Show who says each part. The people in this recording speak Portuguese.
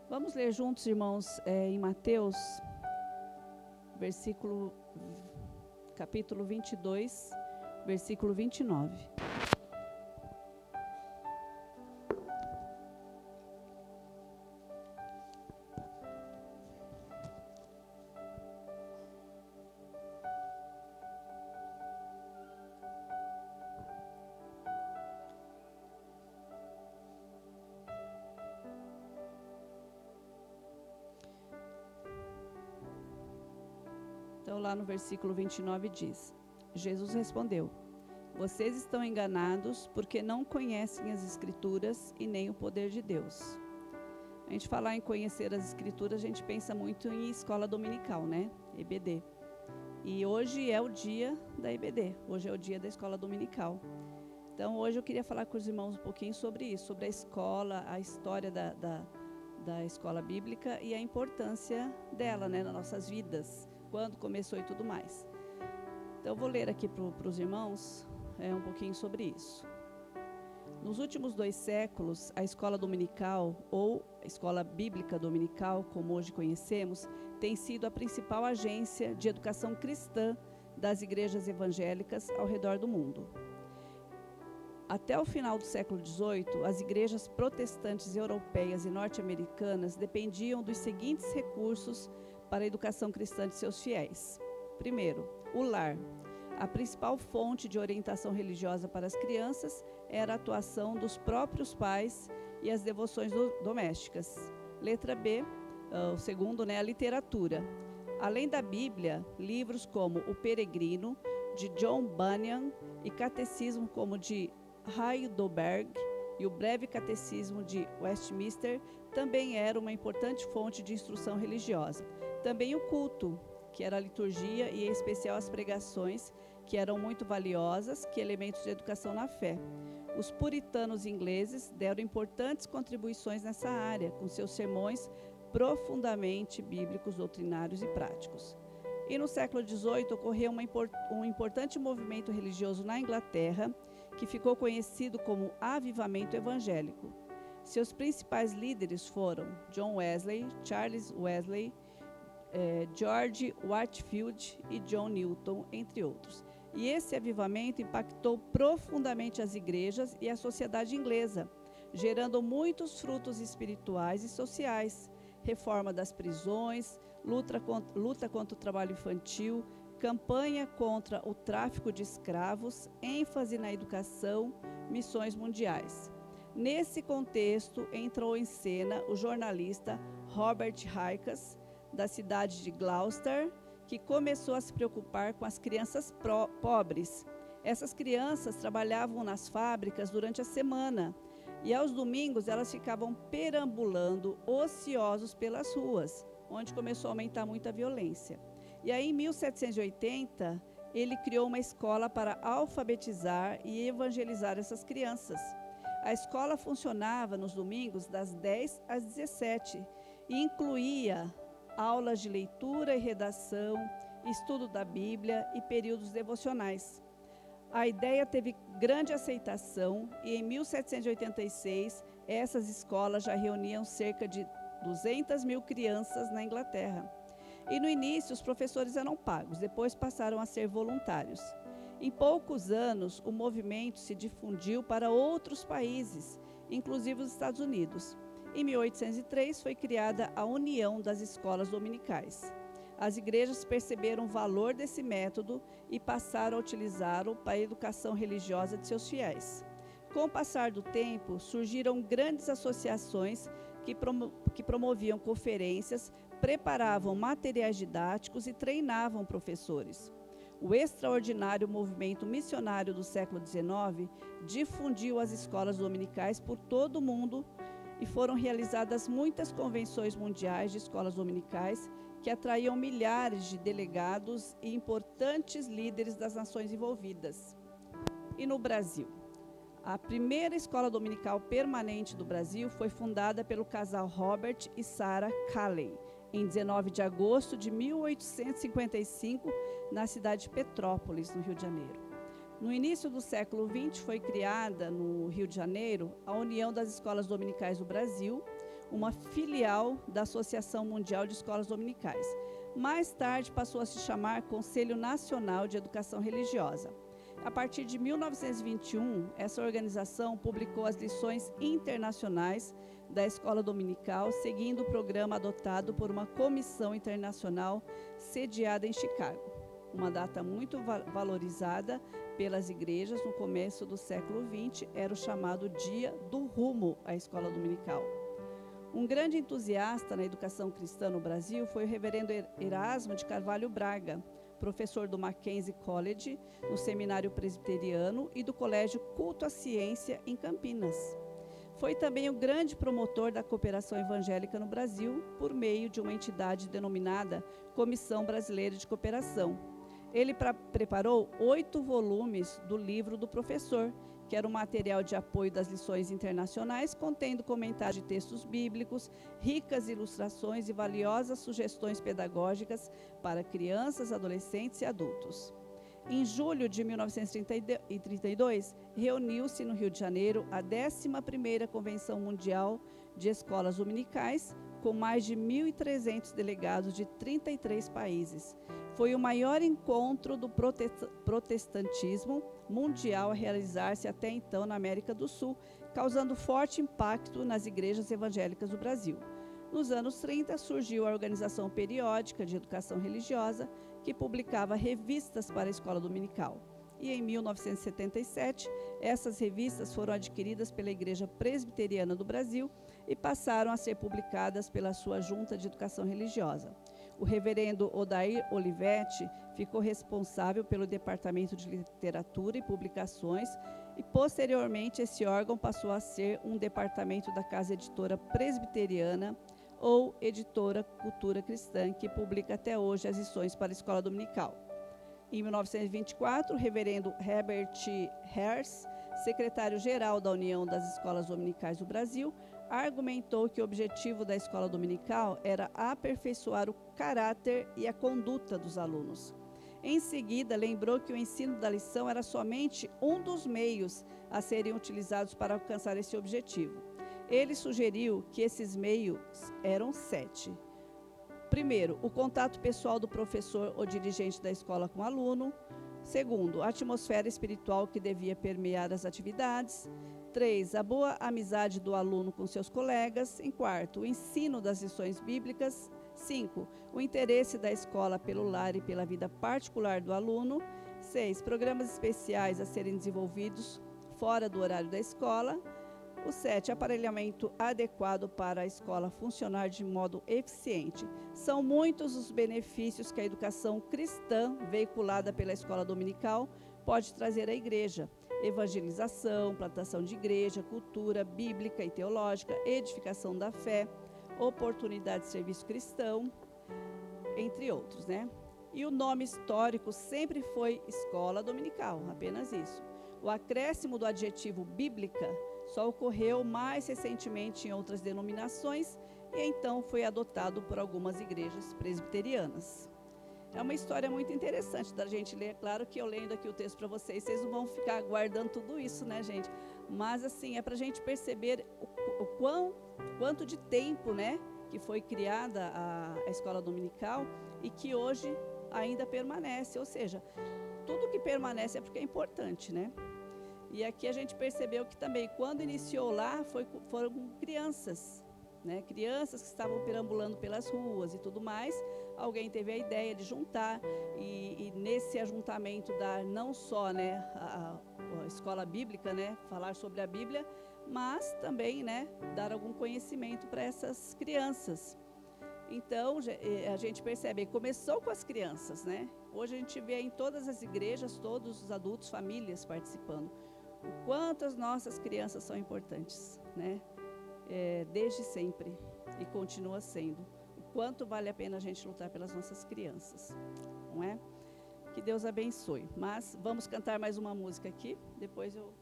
Speaker 1: Vamos ler juntos, irmãos, em Mateus, capítulo 22, versículo 29. Então, lá no versículo 29 diz: Jesus respondeu: Vocês estão enganados porque não conhecem as Escrituras e nem o poder de Deus. A gente falar em conhecer as Escrituras, a gente pensa muito em escola dominical, né? EBD. E hoje é o dia da EBD, hoje é o dia da escola dominical. Então, hoje eu queria falar com os irmãos um pouquinho sobre isso, sobre a escola, a história da escola bíblica e a importância dela, né, nas nossas vidas, quando começou e tudo mais. Então, eu vou ler aqui para os irmãos um pouquinho sobre isso. Nos últimos 2 séculos, a escola dominical, ou a escola bíblica dominical, como hoje conhecemos, tem sido a principal agência de educação cristã das igrejas evangélicas ao redor do mundo. Até o final do século XVIII, as igrejas protestantes europeias e norte-americanas dependiam dos seguintes recursos para a educação cristã de seus fiéis. Primeiro, o lar. A principal fonte de orientação religiosa para as crianças era a atuação dos próprios pais e as devoções domésticas. Letra B, o segundo, a literatura. Além da Bíblia, livros como O Peregrino, de John Bunyan, e catecismo como de Heidelberg e o Breve Catecismo de Westminster também era uma importante fonte de instrução religiosa. Também o culto, que era a liturgia e em especial as pregações, que eram muito valiosas, que elementos de educação na fé. Os puritanos ingleses deram importantes contribuições nessa área, com seus sermões profundamente bíblicos, doutrinários e práticos. E no século XVIII ocorreu um importante movimento religioso na Inglaterra, que ficou conhecido como Avivamento Evangélico. Seus principais líderes foram John Wesley, Charles Wesley, George Whitefield e John Newton, entre outros. E esse avivamento impactou profundamente as igrejas e a sociedade inglesa, gerando muitos frutos espirituais e sociais: reforma das prisões, luta contra o trabalho infantil, campanha contra o tráfico de escravos, ênfase na educação, missões mundiais. Nesse contexto, entrou em cena o jornalista Robert Hicks, da cidade de Gloucester, que começou a se preocupar com as crianças pobres. Essas crianças trabalhavam nas fábricas durante a semana e aos domingos elas ficavam perambulando ociosos pelas ruas, onde começou a aumentar muito a violência. E aí, em 1780, ele criou uma escola para alfabetizar e evangelizar essas crianças. A escola funcionava nos domingos das 10 às 17 e incluía aulas de leitura e redação, estudo da Bíblia e períodos devocionais. A ideia teve grande aceitação e em 1786 essas escolas já reuniam cerca de 200 mil crianças na Inglaterra. E no início os professores eram pagos, depois passaram a ser voluntários. Em poucos anos o movimento se difundiu para outros países, inclusive os Estados Unidos. Em 1803 foi criada a União das Escolas Dominicais. As igrejas perceberam o valor desse método e passaram a utilizá-lo para a educação religiosa de seus fiéis. Com o passar do tempo, surgiram grandes associações que promoviam conferências, preparavam materiais didáticos e treinavam professores. O extraordinário movimento missionário do século XIX difundiu as escolas dominicais por todo o mundo e foram realizadas muitas convenções mundiais de escolas dominicais que atraíam milhares de delegados e importantes líderes das nações envolvidas. E no Brasil? A primeira escola dominical permanente do Brasil foi fundada pelo casal Robert e Sarah Calley, em 19 de agosto de 1855, na cidade de Petrópolis, no Rio de Janeiro. No início do século XX, foi criada, no Rio de Janeiro, a União das Escolas Dominicais do Brasil, uma filial da Associação Mundial de Escolas Dominicais. Mais tarde passou a se chamar Conselho Nacional de Educação Religiosa. A partir de 1921, essa organização publicou as lições internacionais da escola dominical, seguindo o programa adotado por uma comissão internacional sediada em Chicago. Uma data muito valorizada pelas igrejas no começo do século XX era o chamado Dia do Rumo à Escola Dominical. Um grande entusiasta na educação cristã no Brasil foi o reverendo Erasmo de Carvalho Braga, professor do Mackenzie College, no Seminário Presbiteriano, e do Colégio Culto à Ciência, em Campinas. Foi também o grande promotor da cooperação evangélica no Brasil, por meio de uma entidade denominada Comissão Brasileira de Cooperação. Ele preparou 8 volumes do livro do professor, que era um material de apoio das lições internacionais, contendo comentários de textos bíblicos, ricas ilustrações e valiosas sugestões pedagógicas para crianças, adolescentes e adultos. Em julho de 1932, reuniu-se no Rio de Janeiro a 11ª Convenção Mundial de Escolas Dominicais, com mais de 1.300 delegados de 33 países. Foi o maior encontro do protestantismo mundial a realizar-se até então na América do Sul, causando forte impacto nas igrejas evangélicas do Brasil. Nos anos 30, surgiu a Organização Periódica de Educação Religiosa, que publicava revistas para a escola dominical. E em 1977, essas revistas foram adquiridas pela Igreja Presbiteriana do Brasil e passaram a ser publicadas pela sua Junta de Educação Religiosa. O reverendo Odair Olivetti ficou responsável pelo Departamento de Literatura e Publicações e, posteriormente, esse órgão passou a ser um departamento da Casa Editora Presbiteriana ou Editora Cultura Cristã, que publica até hoje as lições para a escola dominical. Em 1924, o reverendo Herbert Herz, secretário-geral da União das Escolas Dominicais do Brasil, argumentou que o objetivo da escola dominical era aperfeiçoar o caráter e a conduta dos alunos. Em seguida, lembrou que o ensino da lição era somente um dos meios a serem utilizados para alcançar esse objetivo. Ele sugeriu que esses meios eram 7. Primeiro, o contato pessoal do professor ou dirigente da escola com o aluno. Segundo, a atmosfera espiritual que devia permear as atividades. 3, a boa amizade do aluno com seus colegas. Em quarto, o ensino das lições bíblicas. 5, o interesse da escola pelo lar e pela vida particular do aluno. 6, programas especiais a serem desenvolvidos fora do horário da escola. O 7, aparelhamento adequado para a escola funcionar de modo eficiente. São muitos os benefícios que a educação cristã veiculada pela escola dominical pode trazer à igreja: evangelização, plantação de igreja, cultura bíblica e teológica, edificação da fé, oportunidade de serviço cristão, entre outros, né? E o nome histórico sempre foi escola dominical, apenas isso. O acréscimo do adjetivo bíblica só ocorreu mais recentemente em outras denominações e então foi adotado por algumas igrejas presbiterianas. É uma história muito interessante da gente ler. É claro que eu lendo aqui o texto para vocês não vão ficar guardando tudo isso, né, gente? Mas, assim, é para a gente perceber quanto de tempo, né, que foi criada a escola dominical e que hoje ainda permanece. Ou seja, tudo que permanece é porque é importante, né? E aqui a gente percebeu que também, quando iniciou lá, foram crianças, né? Crianças que estavam perambulando pelas ruas e tudo mais. Alguém teve a ideia de juntar e nesse ajuntamento dar não só, né, a escola bíblica, né, falar sobre a Bíblia, mas também, né, dar algum conhecimento para essas crianças. Então, a gente percebe, começou com as crianças, né? Hoje a gente vê em todas as igrejas, todos os adultos, famílias participando. O quanto as nossas crianças são importantes, né? Desde sempre e continua sendo. O quanto vale a pena a gente lutar pelas nossas crianças, não é? Que Deus abençoe. Mas vamos cantar mais uma música aqui, depois eu